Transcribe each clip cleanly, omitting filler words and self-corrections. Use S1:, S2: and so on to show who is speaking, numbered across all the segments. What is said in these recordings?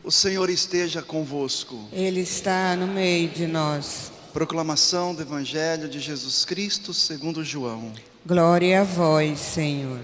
S1: O Senhor esteja convosco.
S2: Ele está no meio de nós.
S1: Proclamação do Evangelho de Jesus Cristo segundo João.
S2: Glória a vós, Senhor.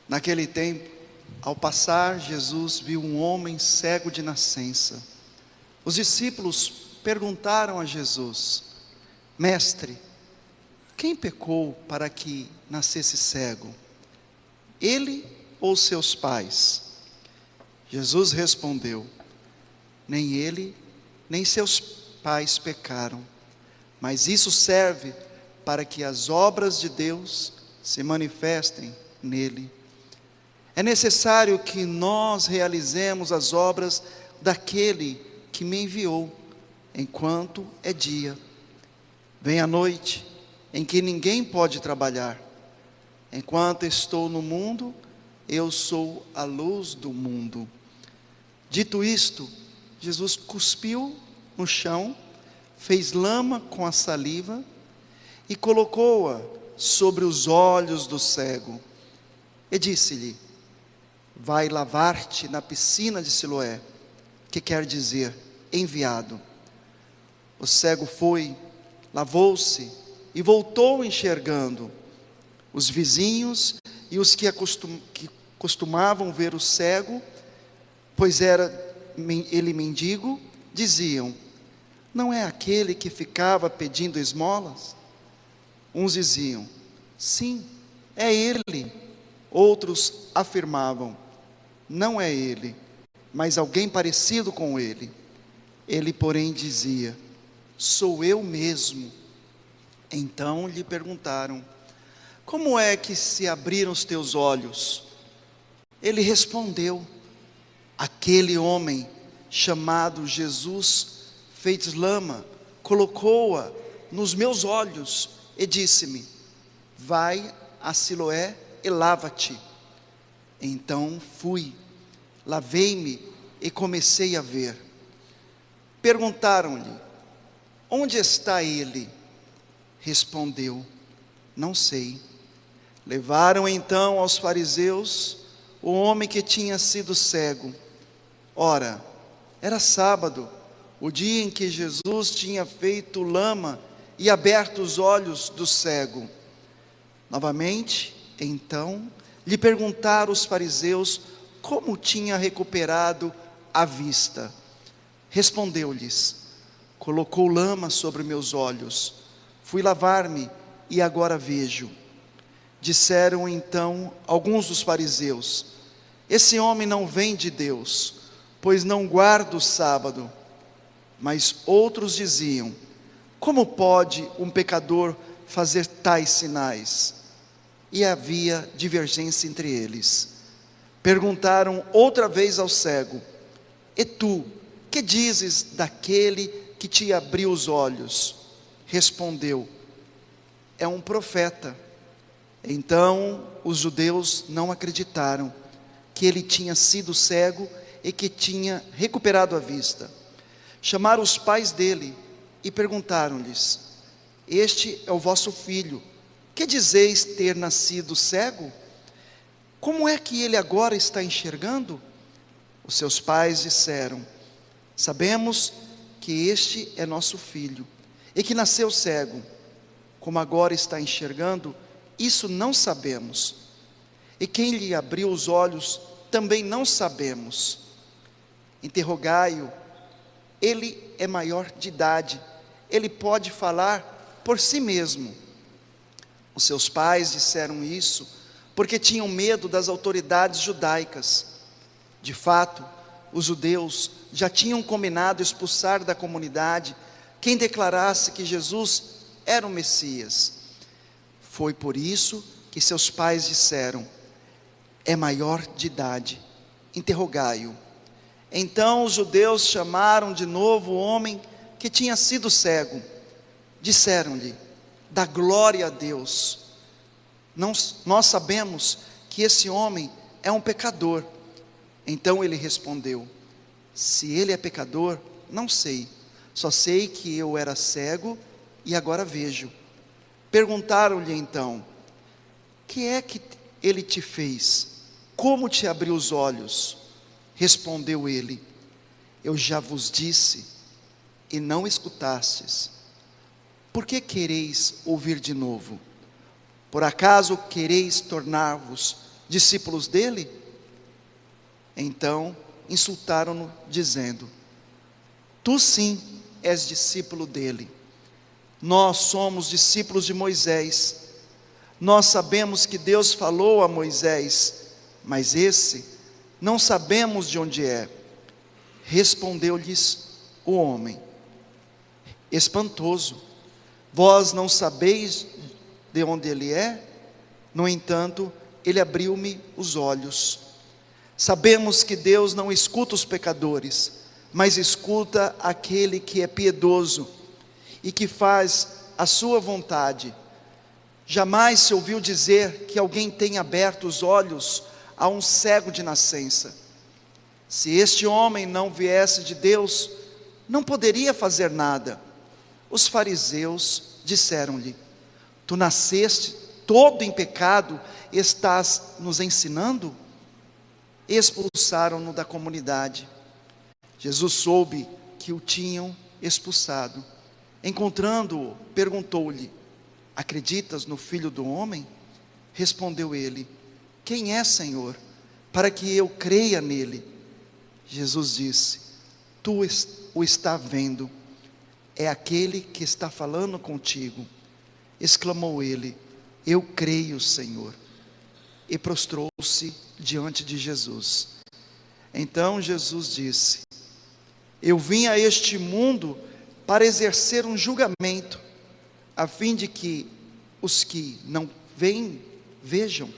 S1: Naquele tempo, ao passar, Jesus viu um homem cego de nascença. Os discípulos perguntaram a Jesus: Mestre, quem pecou para que nascesse cego? Ele ou seus pais? Jesus respondeu: Nem ele, nem seus pais pecaram, mas isso serve para que as obras de Deus se manifestem nele. É necessário que nós realizemos as obras daquele que me enviou, enquanto é dia. Vem a noite, em que ninguém pode trabalhar. Enquanto estou no mundo, eu sou a luz do mundo. Dito isto, Jesus cuspiu no chão, fez lama com a saliva e colocou-a sobre os olhos do cego. E disse-lhe: Vai lavar-te na piscina de Siloé, que quer dizer enviado. O cego foi, lavou-se e voltou enxergando. Os vizinhos e os que costumavam ver o cego, pois era ele mendigo, diziam: Não é aquele que ficava pedindo esmolas? Uns diziam: Sim, é ele. Outros afirmavam: Não é ele, mas alguém parecido com ele. Ele, porém, dizia: Sou eu mesmo. Então lhe perguntaram: Como é que se abriram os teus olhos? Ele respondeu: Aquele homem chamado Jesus fez lama, colocou-a nos meus olhos e disse-me: Vai a Siloé e lava-te. Então fui, lavei-me e comecei a ver. Perguntaram-lhe: Onde está ele? Respondeu: Não sei. Levaram então aos fariseus o homem que tinha sido cego. Ora, era sábado, o dia em que Jesus tinha feito lama e aberto os olhos do cego. Novamente, então, lhe perguntaram os fariseus como tinha recuperado a vista. Respondeu-lhes: Colocou lama sobre meus olhos, fui lavar-me e agora vejo. Disseram então alguns dos fariseus: Esse homem não vem de Deus, pois não guarda o sábado. Mas outros diziam: Como pode um pecador fazer tais sinais? E havia divergência entre eles. Perguntaram outra vez ao cego: E tu, que dizes daquele que te abriu os olhos? Respondeu: É um profeta. Então os judeus não acreditaram que ele tinha sido cego e que tinha recuperado a vista. Chamaram os pais dele e perguntaram-lhes: Este é o vosso filho, que dizeis ter nascido cego? Como é que ele agora está enxergando? Os seus pais disseram: Sabemos que este é nosso filho e que nasceu cego. Como agora está enxergando, isso não sabemos. E quem lhe abriu os olhos também não sabemos. Interrogai-o. Ele é maior de idade, ele pode falar por si mesmo. Os seus pais disseram isso porque tinham medo das autoridades judaicas. De fato, os judeus já tinham combinado expulsar da comunidade quem declarasse que Jesus era o Messias. Foi por isso que seus pais disseram: É maior de idade, interrogai-o. Então os judeus chamaram de novo o homem que tinha sido cego. Disseram-lhe: Dá glória a Deus. Nós sabemos que esse homem é um pecador. Então ele respondeu: Se ele é pecador, não sei. Só sei que eu era cego e agora vejo. Perguntaram-lhe então: Que é que ele te fez? Como te abriu os olhos? Respondeu ele: eu já vos disse e não escutastes. Por que quereis ouvir de novo? Por acaso quereis tornar-vos discípulos dele? Então insultaram-no, dizendo: tu sim és discípulo dele. Nós somos discípulos de Moisés. Nós sabemos que Deus falou a Moisés, mas esse não sabemos de onde é. Respondeu-lhes o homem: espantoso, vós não sabeis de onde ele é? No entanto, ele abriu-me os olhos. Sabemos que Deus não escuta os pecadores, mas escuta aquele que é piedoso e que faz a sua vontade. Jamais se ouviu dizer que alguém tenha aberto os olhos a um cego de nascença. Se este homem não viesse de Deus, não poderia fazer nada. Os fariseus disseram-lhe: tu nasceste todo em pecado, estás nos ensinando? Expulsaram-no da comunidade. Jesus soube que o tinham expulsado. Encontrando-o, perguntou-lhe: acreditas no Filho do Homem? Respondeu ele: quem é, Senhor, para que eu creia nele? Jesus disse: tu o está vendo, é aquele que está falando contigo. Exclamou ele: eu creio, Senhor. E prostrou-se diante de Jesus. Então Jesus disse: eu vim a este mundo para exercer um julgamento, a fim de que os que não veem, vejam,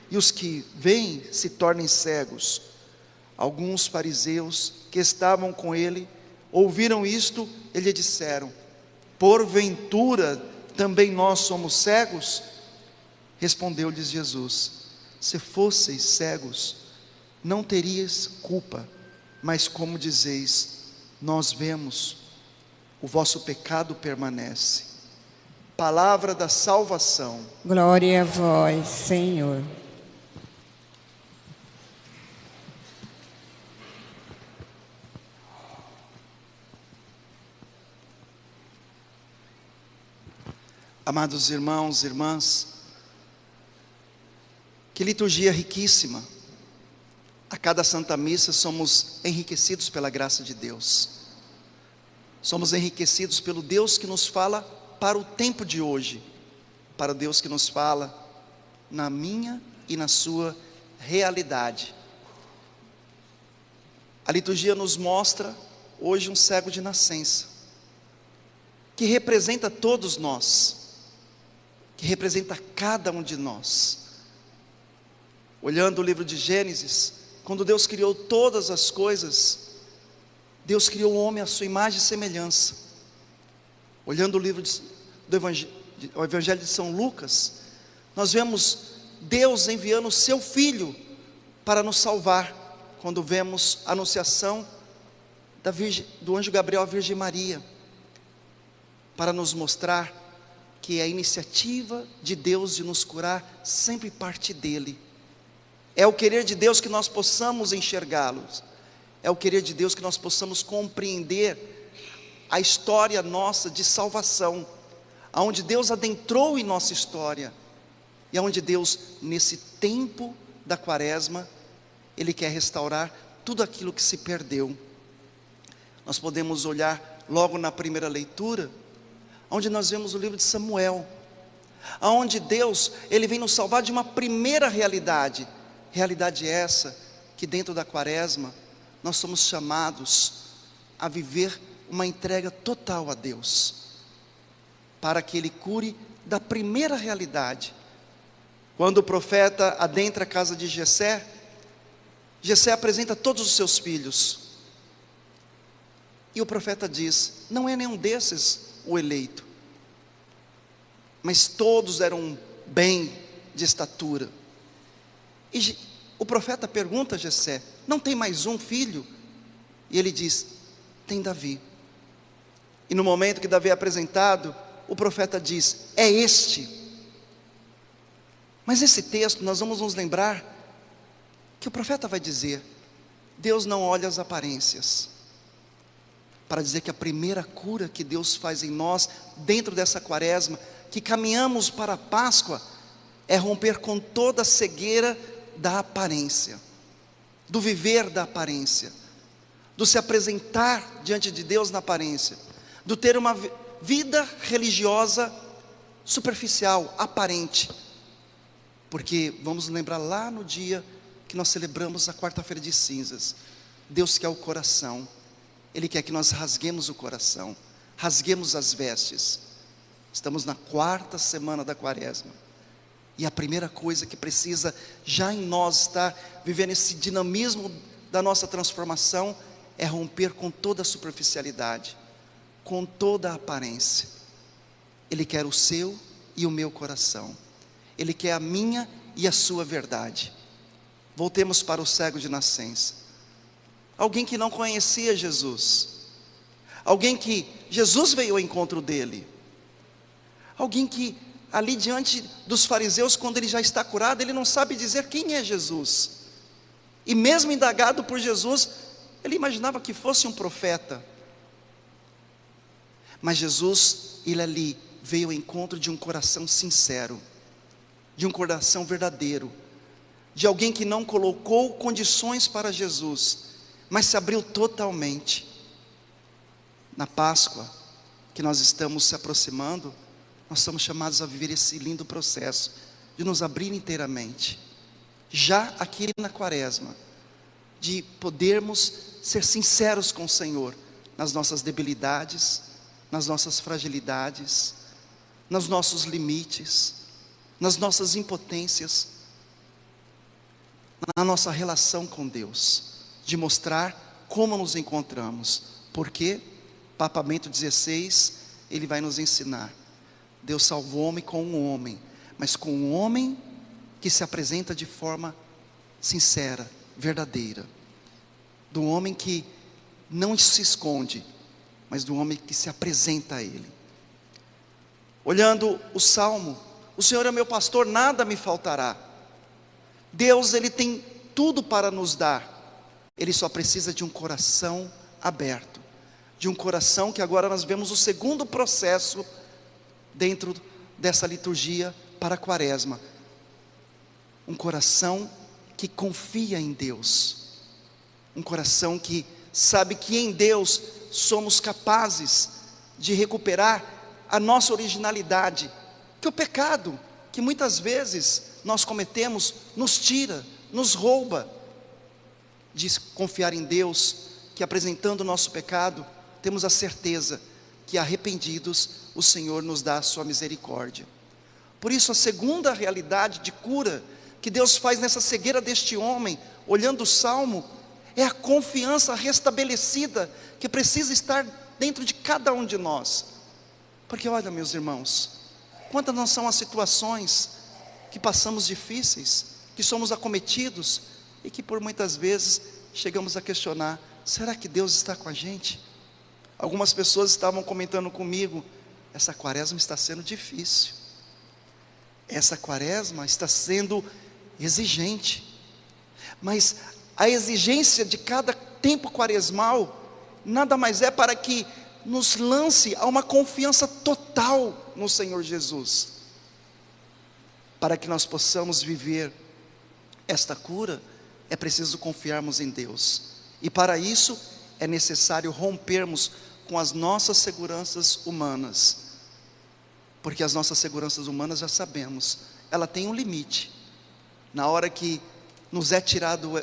S1: e os que veem se tornem cegos. Alguns fariseus que estavam com ele ouviram isto e lhe disseram: porventura também nós somos cegos? Respondeu-lhes Jesus: se fosseis cegos, não teríeis culpa, mas como dizeis, nós vemos, o vosso pecado permanece. Palavra da salvação.
S2: Glória a vós, Senhor.
S1: Amados irmãos e irmãs, que liturgia riquíssima. A cada Santa Missa somos enriquecidos pela graça de Deus. Somos enriquecidos pelo Deus que nos fala para o tempo de hoje, para o Deus que nos fala na minha e na sua realidade. A liturgia nos mostra hoje um cego de nascença, que representa todos nós, que representa cada um de nós. Olhando o livro de Gênesis, quando Deus criou todas as coisas, Deus criou o homem à sua imagem e semelhança. Olhando o livro o Evangelho de São Lucas, nós vemos Deus enviando o seu Filho para nos salvar, quando vemos a anunciação do anjo Gabriel à Virgem Maria, para nos mostrar que a iniciativa de Deus de nos curar sempre parte dele. É o querer de Deus que nós possamos enxergá-los, é o querer de Deus que nós possamos compreender a história nossa de salvação, aonde Deus adentrou em nossa história, e aonde Deus, nesse tempo da quaresma, Ele quer restaurar tudo aquilo que se perdeu. Nós podemos olhar logo na primeira leitura, onde nós vemos o livro de Samuel, aonde Deus, Ele vem nos salvar de uma primeira realidade essa, que dentro da quaresma, nós somos chamados a viver uma entrega total a Deus, para que Ele cure da primeira realidade. Quando o profeta adentra a casa de Jessé, Jessé apresenta todos os seus filhos, e o profeta diz: não é nenhum desses o eleito, mas todos eram bem de estatura. E o profeta pergunta a Jessé: não tem mais um filho? E ele diz: tem Davi. E no momento que Davi é apresentado, o profeta diz: é este. Mas nesse texto nós vamos nos lembrar que o profeta vai dizer: Deus não olha as aparências. Para dizer que a primeira cura que Deus faz em nós, dentro dessa quaresma, que caminhamos para a Páscoa, é romper com toda a cegueira da aparência, do viver da aparência, do se apresentar diante de Deus na aparência, do ter uma vida religiosa superficial, aparente. Porque vamos lembrar lá no dia que nós celebramos a quarta-feira de cinzas, Deus quer o coração. Ele quer que nós rasguemos o coração, rasguemos as vestes. Estamos na 4ª semana da quaresma, e a primeira coisa que precisa já em nós estar vivendo esse dinamismo da nossa transformação, é romper com toda a superficialidade, com toda a aparência. Ele quer o seu e o meu coração, Ele quer a minha e a sua verdade. Voltemos para o cego de nascença, alguém que não conhecia Jesus, alguém que Jesus veio ao encontro dele, alguém que ali diante dos fariseus, quando ele já está curado, ele não sabe dizer quem é Jesus, e mesmo indagado por Jesus, ele imaginava que fosse um profeta. Mas Jesus, ele ali veio ao encontro de um coração sincero, de um coração verdadeiro, de alguém que não colocou condições para Jesus, mas se abriu totalmente. Na Páscoa, que nós estamos se aproximando, nós somos chamados a viver esse lindo processo, de nos abrir inteiramente, já aqui na quaresma, de podermos ser sinceros com o Senhor, nas nossas debilidades, nas nossas fragilidades, nos nossos limites, nas nossas impotências, na nossa relação com Deus, de mostrar como nos encontramos. Porque Papa Bento XVI, ele vai nos ensinar, Deus salvou o homem com um homem, mas com um homem que se apresenta de forma sincera, verdadeira, do homem que não se esconde, mas do homem que se apresenta a Ele. Olhando o Salmo, o Senhor é meu pastor, nada me faltará. Deus, Ele tem tudo para nos dar, Ele só precisa de um coração aberto, de um coração que agora nós vemos o segundo processo dentro dessa liturgia para a quaresma, um coração que confia em Deus, um coração que sabe que em Deus somos capazes de recuperar a nossa originalidade, que o pecado, que muitas vezes nós cometemos, nos tira, nos rouba, de confiar em Deus, que apresentando o nosso pecado, temos a certeza que arrependidos, o Senhor nos dá a sua misericórdia. Por isso a segunda realidade de cura, que Deus faz nessa cegueira deste homem, olhando o Salmo, é a confiança restabelecida, que precisa estar dentro de cada um de nós. Porque olha, meus irmãos, quantas não são as situações que passamos difíceis, que somos acometidos, e que por muitas vezes chegamos a questionar, será que Deus está com a gente? Algumas pessoas estavam comentando comigo, essa quaresma está sendo difícil, essa quaresma está sendo exigente, mas a exigência de cada tempo quaresmal, nada mais é para que nos lance a uma confiança total no Senhor Jesus, para que nós possamos viver esta cura, é preciso confiarmos em Deus, e para isso é necessário rompermos com as nossas seguranças humanas, porque as nossas seguranças humanas já sabemos, ela tem um limite. Na hora que nos é tirado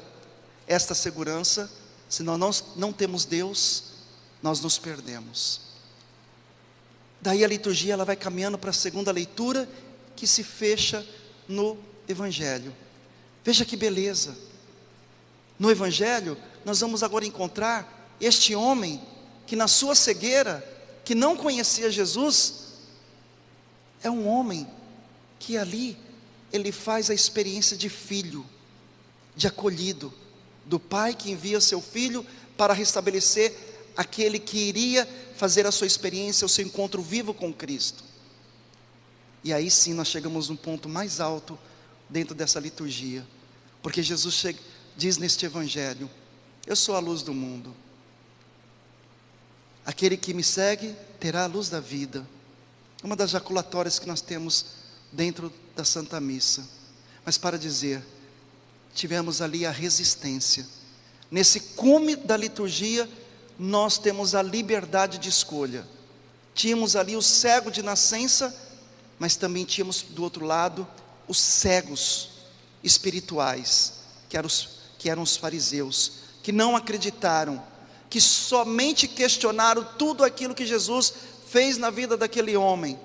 S1: esta segurança, se nós não temos Deus, nós nos perdemos. Daí a liturgia ela vai caminhando para a segunda leitura, que se fecha no Evangelho. Veja que beleza, no Evangelho nós vamos agora encontrar este homem, que na sua cegueira, que não conhecia Jesus, é um homem que ali, ele faz a experiência de filho, de acolhido, do pai que envia seu filho para restabelecer aquele que iria fazer a sua experiência, o seu encontro vivo com Cristo. E aí sim nós chegamos num ponto mais alto dentro dessa liturgia, porque Jesus diz neste Evangelho, Eu sou a luz do mundo. Aquele que me segue terá a luz da vida. Uma das jaculatórias que nós temos dentro da Santa Missa. Mas para dizer, tivemos ali a resistência. Nesse cume da liturgia, nós temos a liberdade de escolha. Tínhamos ali o cego de nascença, mas também tínhamos do outro lado os cegos espirituais, que eram os fariseus, que não acreditaram, que somente questionaram tudo aquilo que Jesus fez na vida daquele homem.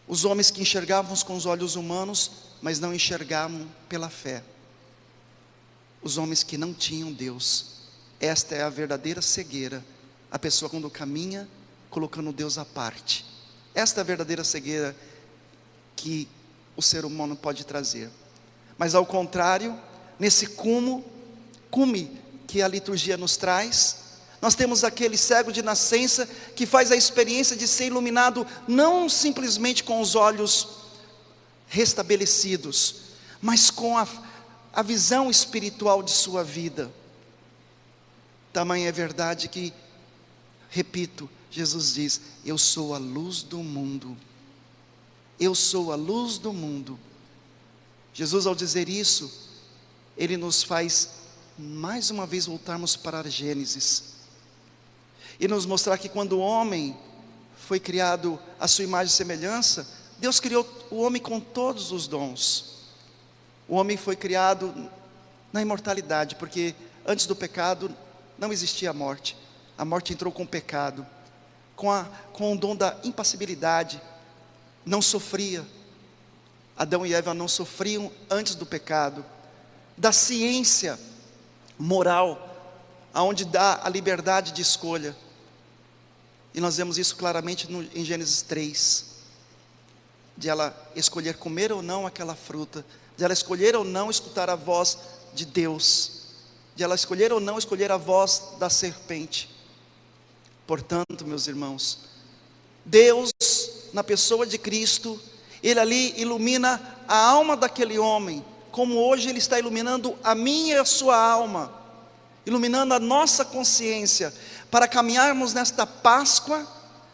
S1: Os homens que enxergavam com os olhos humanos, mas não enxergavam pela fé. Os homens que não tinham Deus. Esta é a verdadeira cegueira. A pessoa quando caminha, colocando Deus à parte. Esta é a verdadeira cegueira que o ser humano pode trazer. Mas ao contrário, nesse cume que a liturgia nos traz, nós temos aquele cego de nascença que faz a experiência de ser iluminado não simplesmente com os olhos restabelecidos, mas com a visão espiritual de sua vida. Tamanha é verdade que, repito, Jesus diz: eu sou a luz do mundo. Eu sou a luz do mundo. Jesus, ao dizer isso, Ele nos faz mais uma vez voltarmos para a Gênesis e nos mostrar que quando o homem foi criado à sua imagem e semelhança, Deus criou o homem com todos os dons. O homem foi criado na imortalidade, porque antes do pecado não existia a morte. A morte entrou com o pecado, com o dom da impassibilidade. Não sofria. Adão e Eva não sofriam antes do pecado. Da ciência moral, aonde dá a liberdade de escolha. E nós vemos isso claramente em Gênesis 3, de ela escolher comer ou não aquela fruta, de ela escolher ou não escutar a voz de Deus, de ela escolher ou não escolher a voz da serpente. Portanto, meus irmãos, Deus, na pessoa de Cristo, Ele ali ilumina a alma daquele homem, como hoje Ele está iluminando a minha e a sua alma, iluminando a nossa consciência, para caminharmos nesta Páscoa,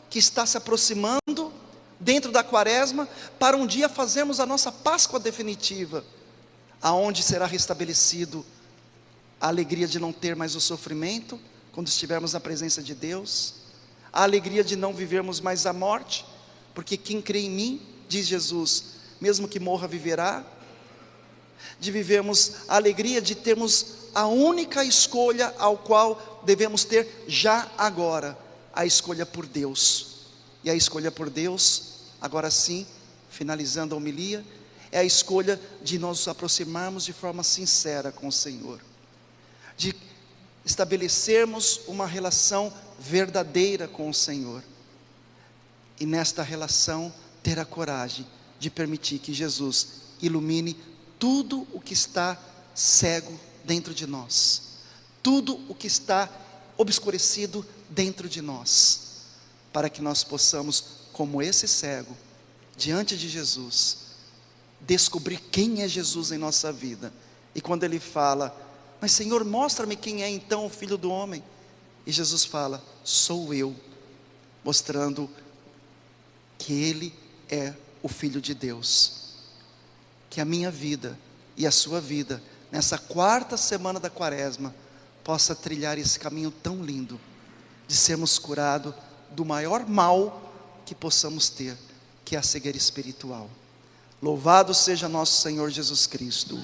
S1: que está se aproximando, dentro da Quaresma, para um dia fazermos a nossa Páscoa definitiva, aonde será restabelecido a alegria de não ter mais o sofrimento, quando estivermos na presença de Deus, a alegria de não vivermos mais a morte, porque quem crê em mim, diz Jesus, mesmo que morra viverá, de vivermos a alegria de termos a única escolha ao qual devemos ter já agora, a escolha por Deus. E a escolha por Deus, agora sim, finalizando a homilia, é a escolha de nos aproximarmos de forma sincera com o Senhor, de estabelecermos uma relação verdadeira com o Senhor, e nesta relação ter a coragem de permitir que Jesus ilumine tudo o que está cego dentro de nós, tudo o que está obscurecido dentro de nós, para que nós possamos, como esse cego, diante de Jesus, descobrir quem é Jesus em nossa vida. E quando ele fala: mas Senhor, mostra-me quem é então o Filho do Homem, e Jesus fala: sou eu, mostrando que Ele é o Filho de Deus. Que a minha vida e a sua vida, nessa quarta semana da Quaresma, possa trilhar esse caminho tão lindo, de sermos curados do maior mal que possamos ter, que é a cegueira espiritual. Louvado seja nosso Senhor Jesus Cristo.